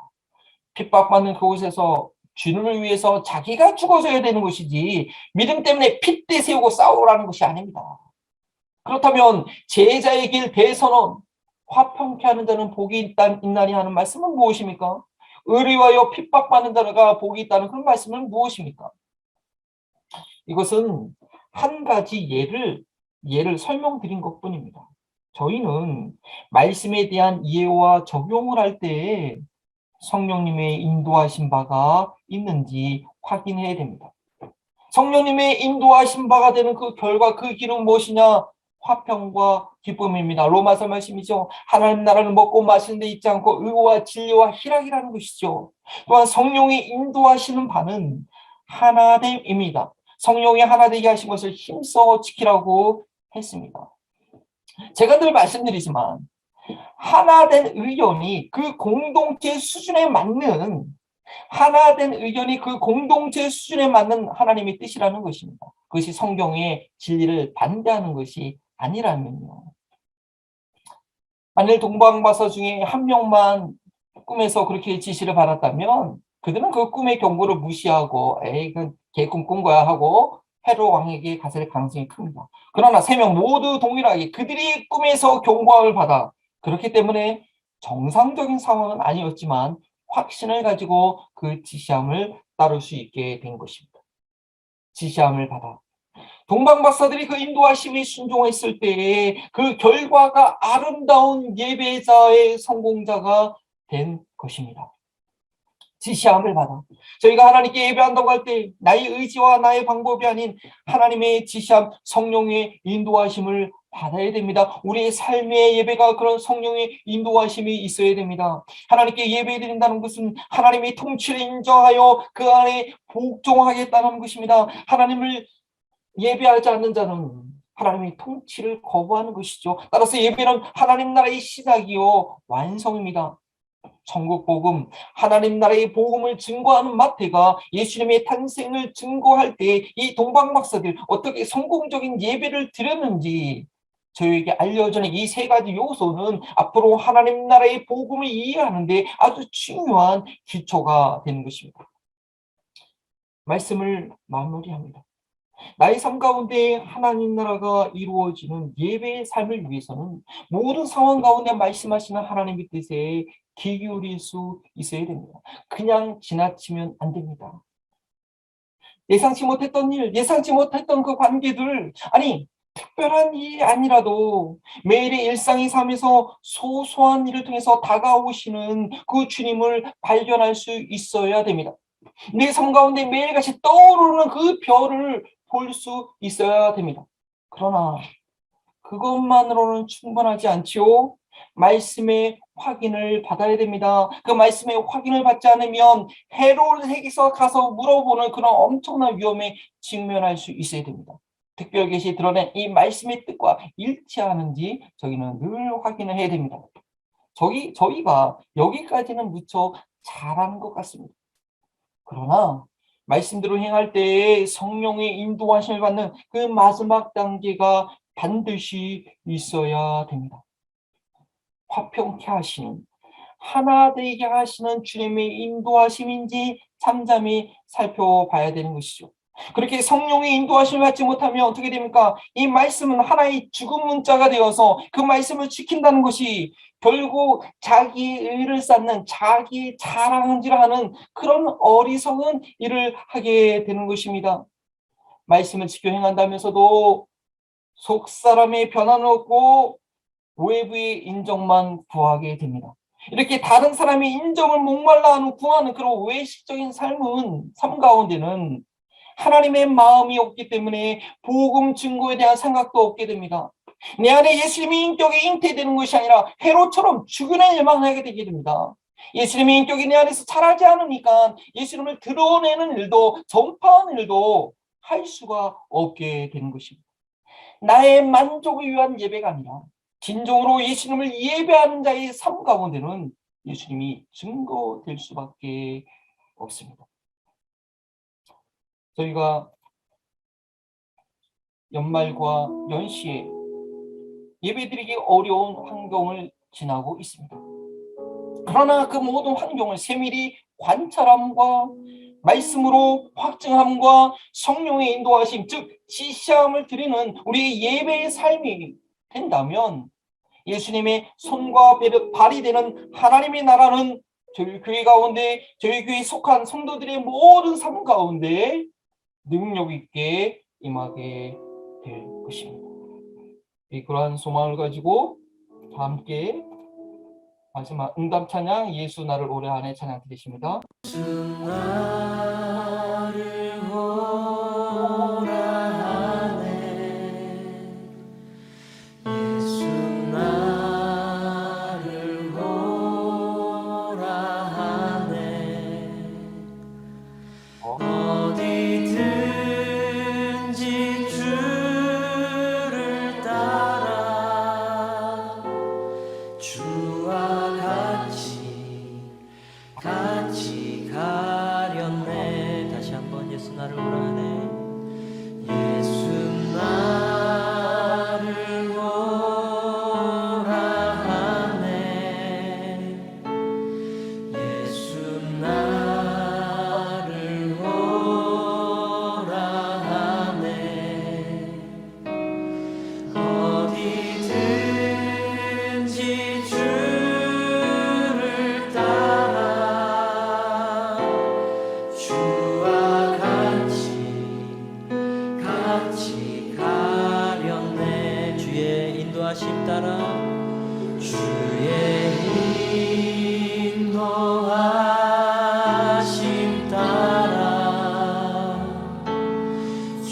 핍박받는 그곳에서 주님을 위해서 자기가 죽어서야 되는 것이지 믿음 때문에 핏대 세우고 싸우라는 것이 아닙니다. 그렇다면 제자의 길 대선언, 화평케 하는 자는 복이 있나니 하는 말씀은 무엇입니까? 의리하여 핍박받는 자가 복이 있다는 그런 말씀은 무엇입니까? 이것은 한 가지 예를 설명드린 것뿐입니다. 저희는 말씀에 대한 이해와 적용을 할 때 성령님의 인도하신 바가 있는지 확인해야 됩니다. 성령님의 인도하신 바가 되는 그 결과, 그 길은 무엇이냐? 화평과 기쁨입니다. 로마서 말씀이죠. 하나님 나라를 먹고 마시는 데 있지 않고 의와 진리와 희락이라는 것이죠. 또한 성령이 인도하시는 바는 하나됨입니다. 성령이 하나 되게 하신 것을 힘써 지키라고 했습니다. 제가 늘 말씀드리지만 하나된 의견이 그 공동체 수준에 맞는 하나님의 뜻이라는 것입니다. 그것이 성경의 진리를 반대하는 것이 아니라면요. 만일 동방바서 중에 한 명만 꿈에서 그렇게 지시를 받았다면 그들은 그 꿈의 경고를 무시하고 그건 걔 꿈 꾼 거야 하고 헤롯 왕에게 갔을 가능성이 큽니다. 그러나 3명 모두 동일하게 그들이 꿈에서 경고를 받아 그렇기 때문에 정상적인 상황은 아니었지만 확신을 가지고 그 지시함을 따를 수 있게 된 것입니다. 지시함을 받아 동방박사들이 그 인도하심에 순종했을 때에 그 결과가 아름다운 예배자의 성공자가 된 것입니다. 지시함을 받아 저희가 하나님께 예배한다고 할 때 나의 의지와 나의 방법이 아닌 하나님의 지시함, 성령의 인도하심을 받아야 됩니다. 우리의 삶의 예배가 그런 성령의 인도하심이 있어야 됩니다. 하나님께 예배드린다는 것은 하나님의 통치를 인정하여 그 안에 복종하겠다는 것입니다. 하나님을 예배하지 않는 자는 하나님의 통치를 거부하는 것이죠. 따라서 예배는 하나님 나라의 시작이요 완성입니다. 천국 복음, 하나님 나라의 복음을 증거하는 마태가 예수님의 탄생을 증거할 때 이 동방박사들 어떻게 성공적인 예배를 드렸는지 저에게 알려주는 이 3가지 요소는 앞으로 하나님 나라의 복음을 이해하는 데 아주 중요한 기초가 되는 것입니다. 말씀을 마무리합니다. 나의 삶 가운데 하나님 나라가 이루어지는 예배의 삶을 위해서는 모든 상황 가운데 말씀하시는 하나님의 뜻에 귀 기울일 수 있어야 됩니다. 그냥 지나치면 안 됩니다. 예상치 못했던 일, 예상치 못했던 그 관계들, 아니 특별한 일이 아니라도 매일의 일상의 삶에서 소소한 일을 통해서 다가오시는 그 주님을 발견할 수 있어야 됩니다. 내 삶 가운데 매일같이 떠오르는 그 별을 볼 수 있어야 됩니다. 그러나 그것만으로는 충분하지 않지요. 말씀의 확인을 받아야 됩니다. 그 말씀의 확인을 받지 않으면 헤롯에게서 가서 물어보는 그런 엄청난 위험에 직면할 수 있어야 됩니다. 특별계시에 드러낸 이 말씀의 뜻과 일치하는지 저희는 늘 확인을 해야 됩니다. 저희가 여기까지는 무척 잘하는 것 같습니다. 그러나 말씀대로 행할 때에 성령의 인도하심을 받는 그 마지막 단계가 반드시 있어야 됩니다. 화평케 하시는, 하나 되게 하시는 주님의 인도하심인지 잠잠히 살펴봐야 되는 것이죠. 그렇게 성령의 인도하심을 받지 못하면 어떻게 됩니까? 이 말씀은 하나의 죽은 문자가 되어서 그 말씀을 지킨다는 것이 결국 자기 의를 쌓는, 자기 자랑질하는 그런 어리석은 일을 하게 되는 것입니다. 말씀을 지켜 행한다면서도 속 사람의 변화는 없고 외부의 인정만 구하게 됩니다. 이렇게 다른 사람의 인정을 목말라 하는 구하는 그런 외식적인 삶 가운데는 하나님의 마음이 없기 때문에 복음 증거에 대한 생각도 없게 됩니다. 내 안에 예수님의 인격이 잉태되는 것이 아니라 헤롯처럼 죽으는 일만 하게 되게 됩니다. 예수님의 인격이 내 안에서 자라지 않으니까 예수님을 드러내는 일도, 전파하는 일도 할 수가 없게 되는 것입니다. 나의 만족을 위한 예배가 아니라 진정으로 예수님을 예배하는 자의 삶 가운데는 예수님이 증거될 수밖에 없습니다. 저희가 연말과 연시에 예배드리기 어려운 환경을 지나고 있습니다. 그러나 그 모든 환경을 세밀히 관찰함과 말씀으로 확증함과 성령의 인도하심, 즉 지시함을 드리는 우리의 예배의 삶이 된다면 예수님의 손과 발이 되는 하나님의 나라는 저희 교회 가운데, 저희 교회에 속한 성도들의 모든 삶 가운데 능력 있게 임하게 될 것입니다. 그러한 소망을 가지고 다 함께 마지막 응답 찬양 예수 나를 오래 하네 찬양 드리십니다. 예수 나를 오라 하네 예수 나를 오라 하네 어디든지 주를 따라 주와 같이 가렸네. 다시 한번 예수 나를 오라 하네 예수 나를 오라 하네 예수 나를 오라 하네 어디든지 주를 따라 주와 같이 가렸네 주의 인도하심 따라 주의 인도하심 따라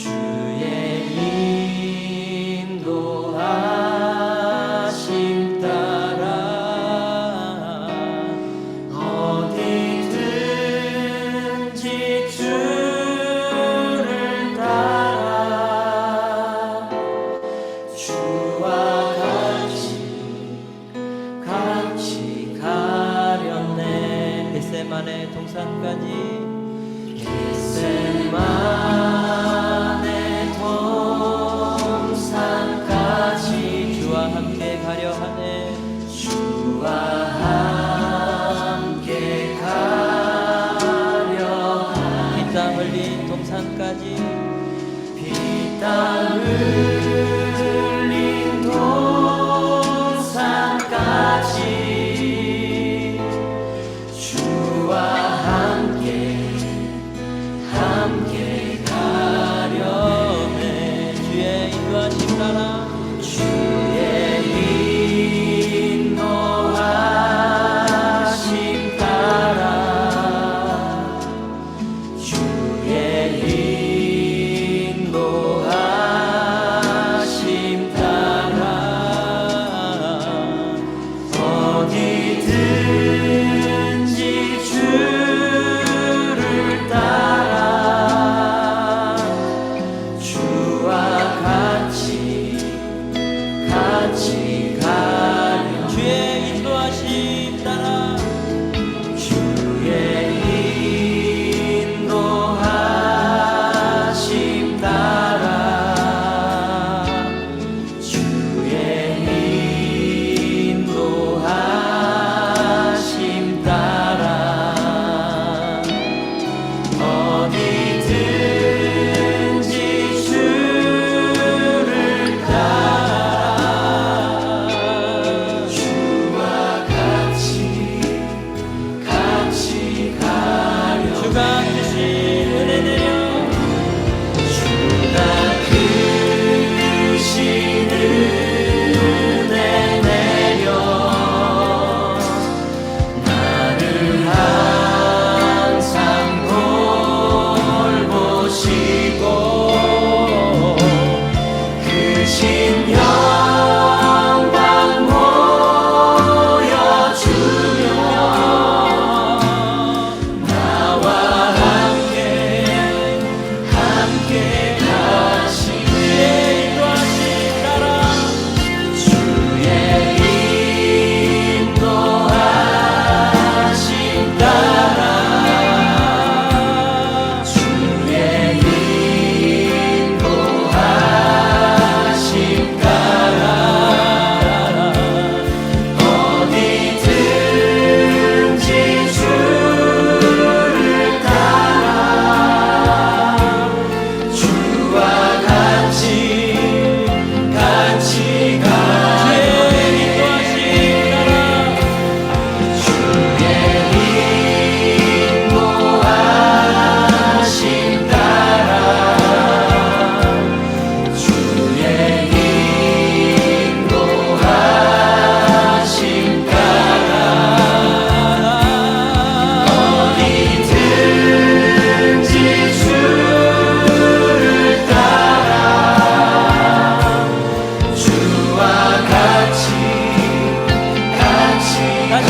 주의 인도하심 따라 어디든지 주를 따라 주와 같이 가렸네 겟세마네 동산까지 겟세마네 동산까지 주와 함께 가려 하네 주와 함께 가려 하네 피땀 흘린 동산까지 피땀 흘린 동산까지 주와 함께 가려네 주의 인도하심 따라 주의 인도하심 따라 주의 인도하심 따라 어디든지 주를 따라 주와 같이 가려 주의 인도하심 따라 주의 인도하심 따라 주의 인도하심 따라 어디든지 주를 따라 주와 같이 가려 주가 크신 은혜 내려 주가 크신 은혜 내려 나를 항상 돌보시고 크신 영광 보여주며 나와 함께 가시 주의 인도하심 따라 주의 인도하심 따라 주의 인도하심 따라 어디든지 주를 따라 주와 같이 가려 주의 인도하심 따라 주의 인도하심 따라 어디든지 주를 따라 주와 같이 다시 한번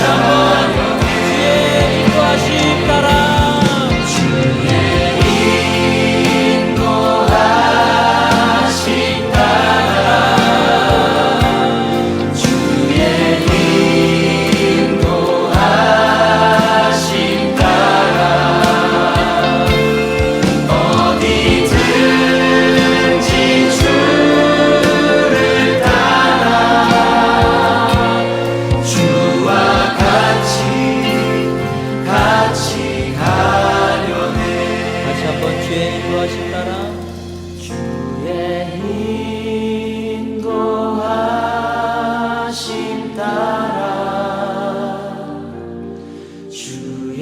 주의 인도하심 따라 주의 인도하심 따라 주의 인도하심 따라 어디든지 주를 따라 주와 같이 가려네 다시 한번 주의 인도하심 따라 주의 인도하심 따라 주의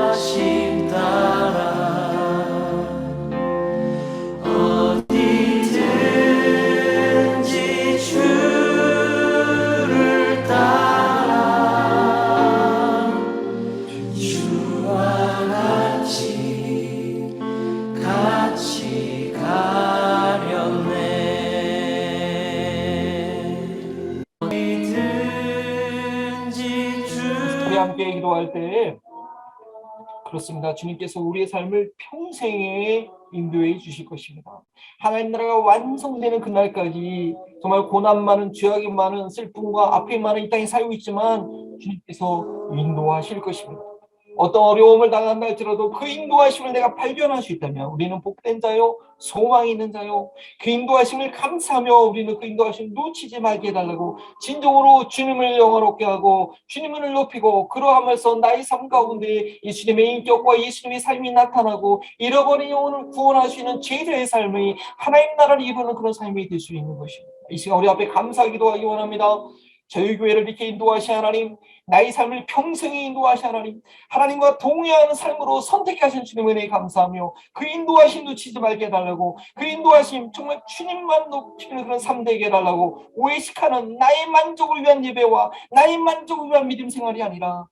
인도하심 따라 어디든지 주를 따라 주와 같이 가려네 어디든지 우리 함께 기도할 때 그렇습니다. 주님께서 우리의 삶을 평생에 인도해 주실 것입니다. 하나님 나라가 완성되는 그날까지 정말 고난 많은 죄악이 많은 슬픔과 아픔이 많은 이 땅에 살고 있지만 주님께서 인도하실 것입니다. 어떤 어려움을 당한다 할지라도 그 인도하심을 내가 발견할 수 있다면 우리는 복된 자요, 소망이 있는 자요. 그 인도하심을 감사하며 우리는 그 인도하심을 놓치지 말게 해달라고 진정으로 주님을 영화롭게 하고 주님을 높이고 그러하면서 나의 삶 가운데 예수님의 인격과 예수님의 삶이 나타나고 잃어버린 영혼을 구원할 수 있는 제자의 삶이 하나님 나라를 이루는 그런 삶이 될 수 있는 것입니다. 이 시간 우리 앞에 감사 기도하기 원합니다. 저희 교회를 이렇게 인도하신 하나님, 나의 삶을 평생에 인도하신 하나님, 하나님과 동의하는 삶으로 선택하신 주님 은혜에 감사하며 그 인도하심 놓치지 말게 해달라고, 그 인도하심 정말 주님만 높이는 그런 삶 되게 해달라고, 오해식하는 나의 만족을 위한 예배와 나의 만족을 위한 믿음 생활이 아니라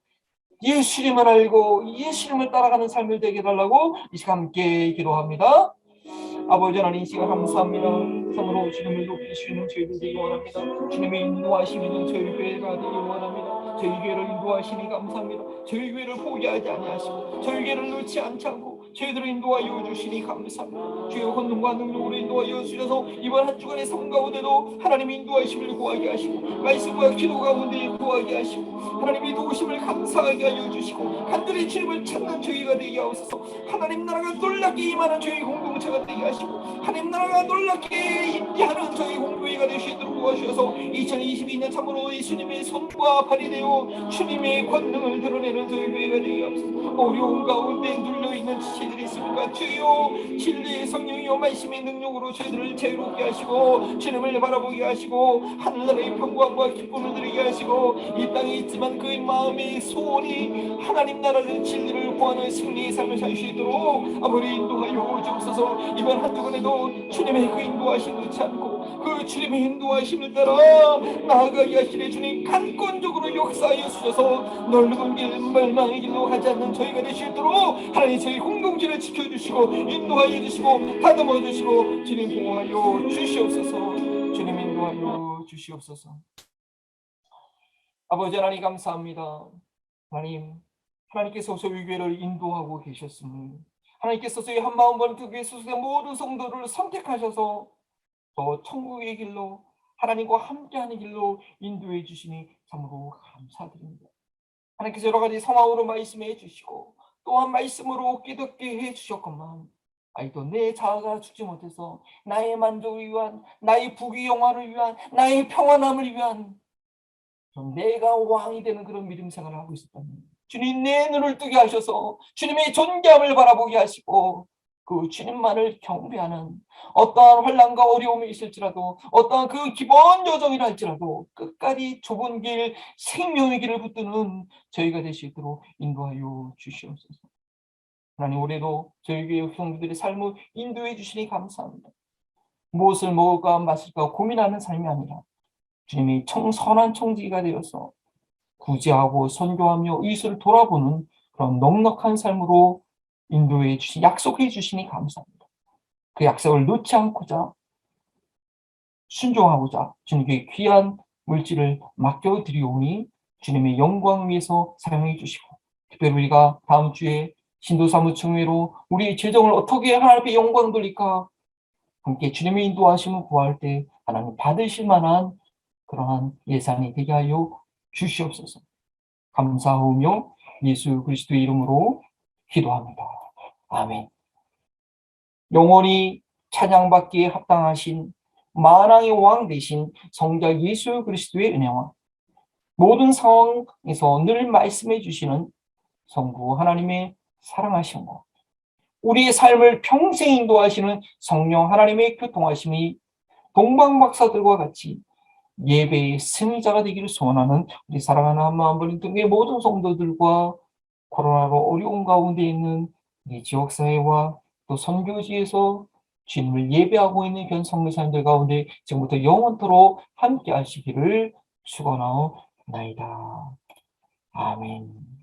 예수님을 알고 예수님을 따라가는 삶을 되게 해달라고 이 시간 함께 기도합니다. 아버지 하나님, 이 시간 감사합니다. 참으로 주님을 높이시는 저희들 되기 원합니다. 주님의 인도하시는 저희 교회가 되기 원합니다. 저희 교회를 인도하시니 감사합니다. 저희 교회를 포기하지 아니하시고 저희 교회를 놓지 않지 않고 저희들을 인도하여 주시니 감사합니다. 주의 권능과 능력으로 인도하여 주셔서 이번 한 주간의 삶 가운데도 하나님의 인도하심을 구하게 하시고 말씀과 기도 가운데 구하게 하시고 하나님의 도우심을 감사하게 하여 주시고 간절히 주님을 찾는 저희가 되게 하옵소서. 하나님 나라가 놀랍게 임하는 저희 공동체가 되게 하시고 하나님 나라가 놀랍게 임재하는 저희 공교회가 되시도록 도와주셔서 2022년 참으로 예수님의 손과 발이 되어 주님의 권능을 드러내는 저희 교회가 되게 하옵소서. 어려운 가운데 눌려있는 지체들이 있습니까? 주여 진리의 성령이요 말씀의 능력으로 저희들을 자유롭게 하시고 주님을 바라보게 하시고 하늘나라의 평강과 기쁨을 드리게 하시고 이 땅에 있지만 그의 마음의 소원이 하나님 나라를 진리를 구하는 승리의 삶을 살 수 있도록 아버지 인도하여 주옵소서. 이번 한 주간에도 주님의 그 인도하심 놓지 않고 그 주님의 인도하심을 따라 나아가게 하시네 주님. 강권적으로 역사하여 주셔서 넓은 길 멸망의 길로 가지 않는 저희가 될 수 있도록 하나님 저희 공동체를 지켜주시고 인도하여 주시고 다듬어 주시고 주님 보호하여 주시옵소서. 주님 인도하여 주시옵소서. 아버지 하나님 감사합니다. 하나님께서 저희 교회를 인도하고 계셨으니 하나님께서 저희 한마음 번투교회 소속된 모든 성도를 선택하셔서 저 천국의 길로 하나님과 함께하는 길로 인도해 주시니 참으로 감사드립니다. 하나님께서 여러 가지 상황으로 말씀해 주시고 또한 말씀으로 깨닫게 해 주셨건만 아직도 내 자아가 죽지 못해서 나의 만족을 위한 나의 부귀 영화를 위한 나의 평안함을 위한 내가 왕이 되는 그런 믿음 생활을 하고 있었다면 주님 내 눈을 뜨게 하셔서 주님의 존귀함을 바라보게 하시고 그 주님만을 경배하는 어떠한 환난과 어려움이 있을지라도 어떠한 그 기본 여정이라 할지라도 끝까지 좁은 길 생명의 길을 붙드는 저희가 될 수 있도록 인도하여 주시옵소서. 하나님 올해도 저희 교회 성도들의 삶을 인도해 주시니 감사합니다. 무엇을 먹을까 마실까 고민하는 삶이 아니라 주님이 선한 청지기가 되어서 구제하고 선교하며 이웃을 돌아보는 그런 넉넉한 삶으로 인도해 주신 약속해 주시니 감사합니다. 그 약속을 놓지 않고자 순종하고자 주님께 귀한 물질을 맡겨드리오니 주님의 영광 위해서 사용해 주시고 특별히 우리가 다음 주에 신도사무총회로 우리의 재정을 어떻게 하나님 앞에 영광 돌릴까 함께 주님의 인도하심을 구할 때 하나님 받으실 만한 그러한 예산이 되게 하여 주시옵소서. 감사하며 예수 그리스도의 이름으로 기도합니다. 아멘. 영원히 찬양받기에 합당하신 만왕의 왕 되신 성자 예수 그리스도의 은혜와 모든 상황에서 늘 말씀해 주시는 성부 하나님의 사랑하심과 우리의 삶을 평생 인도하시는 성령 하나님의 교통하심이 동방박사들과 같이 예배의 승리자가 되기를 소원하는 우리 사랑하는 한마음버린 등의 모든 성도들과 코로나로 어려운 가운데 있는 우리 지역사회와 또 선교지에서 주님을 예배하고 있는 현 성도사님들 가운데 지금부터 영원토록 함께 하시기를 축원하옵나이다. 아멘.